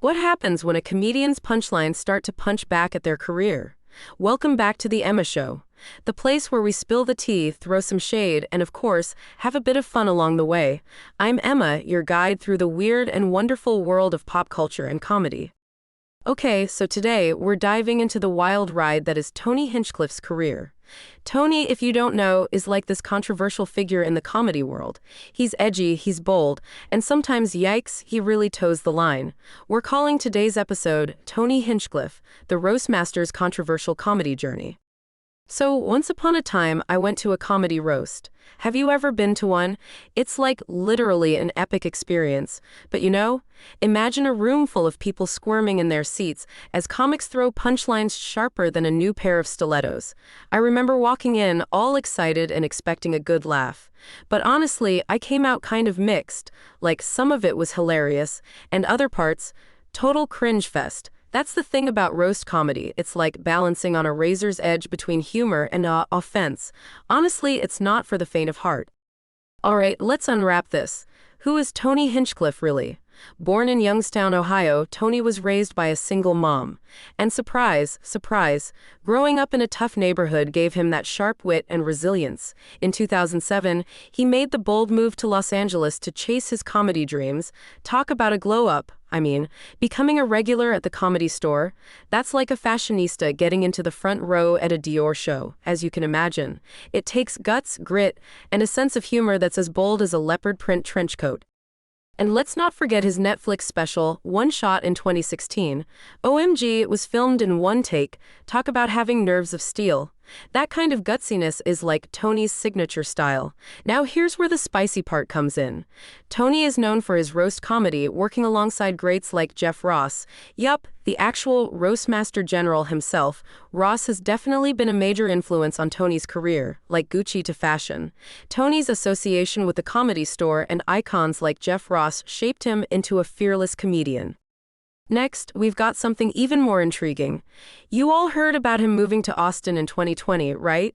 What happens when a comedian's punchlines start to punch back at their career? Welcome back to The Emma Show, the place where we spill the tea, throw some shade, and of course, have a bit of fun along the way. I'm Emma, your guide through the weird and wonderful world of pop culture and comedy. Okay, so today we're diving into the wild ride that is Tony Hinchcliffe's career. Tony, if you don't know, is like this controversial figure in the comedy world. He's edgy, he's bold, and sometimes, yikes, he really toes the line. We're calling today's episode Tony Hinchcliffe, the Roastmaster's controversial comedy journey. So, once upon a time, I went to a comedy roast. Have you ever been to one? It's like literally an epic experience. But imagine a room full of people squirming in their seats as comics throw punchlines sharper than a new pair of stilettos. I remember walking in, all excited and expecting a good laugh. But honestly, I came out kind of mixed. Like, some of it was hilarious, and other parts, total cringe fest. That's the thing about roast comedy. It's like balancing on a razor's edge between humor and offense. Honestly, it's not for the faint of heart. Alright, let's unwrap this. Who is Tony Hinchcliffe really? Born in Youngstown, Ohio, Tony was raised by a single mom. And surprise, surprise, growing up in a tough neighborhood gave him that sharp wit and resilience. In 2007, he made the bold move to Los Angeles to chase his comedy dreams. Talk about a glow-up. Becoming a regular at the Comedy Store. That's like a fashionista getting into the front row at a Dior show, as you can imagine. It takes guts, grit, and a sense of humor that's as bold as a leopard print trench coat. And let's not forget his Netflix special, One Shot in 2016. OMG, it was filmed in one take. Talk about having nerves of steel. That kind of gutsiness is like Tony's signature style. Now here's where the spicy part comes in. Tony is known for his roast comedy, working alongside greats like Jeff Ross. Yup, the actual roastmaster general himself. Ross has definitely been a major influence on Tony's career, like Gucci to fashion. Tony's association with the Comedy Store and icons like Jeff Ross shaped him into a fearless comedian. Next, we've got something even more intriguing. You all heard about him moving to Austin in 2020, right?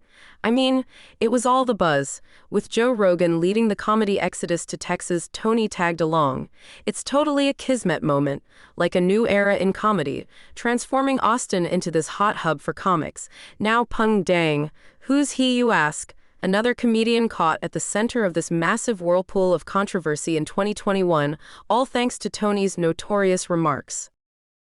It was all the buzz. With Joe Rogan leading the comedy exodus to Texas, Tony tagged along. It's totally a kismet moment, like a new era in comedy, transforming Austin into this hot hub for comics. Now pung dang, who's he, you ask? Another comedian caught at the center of this massive whirlpool of controversy in 2021, all thanks to Tony's notorious remarks.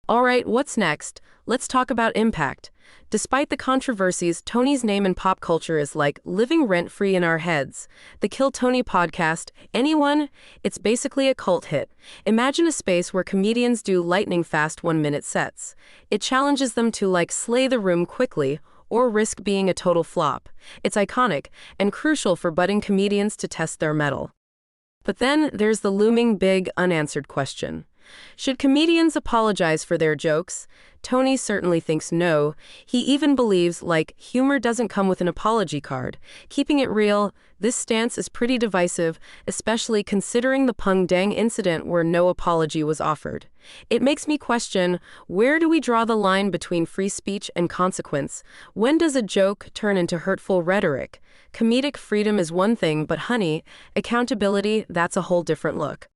Alright, what's next? Let's talk about impact. Despite the controversies, Tony's name in pop culture is like living rent-free in our heads. The Kill Tony podcast, anyone? It's basically a cult hit. Imagine a space where comedians do lightning-fast one-minute sets. It challenges them to slay the room quickly, or risk being a total flop. It's iconic and crucial for budding comedians to test their mettle. But then there's the looming big unanswered question. Should comedians apologize for their jokes? Tony certainly thinks no. He even believes, humor doesn't come with an apology card. Keeping it real, this stance is pretty divisive, especially considering the pung dang incident where no apology was offered. It makes me question, where do we draw the line between free speech and consequence? When does a joke turn into hurtful rhetoric? Comedic freedom is one thing, but honey, accountability, that's a whole different look.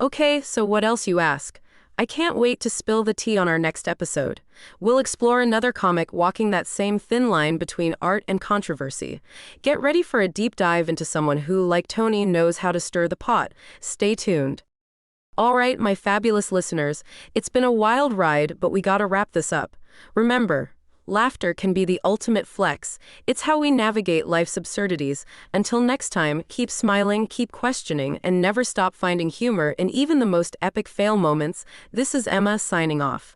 Okay, so what else, you ask? I can't wait to spill the tea on our next episode. We'll explore another comic walking that same thin line between art and controversy. Get ready for a deep dive into someone who, like Tony, knows how to stir the pot. Stay tuned. All right, my fabulous listeners, it's been a wild ride, but we gotta wrap this up. Remember, laughter can be the ultimate flex. It's how we navigate life's absurdities. Until next time, keep smiling, keep questioning, and never stop finding humor in even the most epic fail moments. This is Emma signing off.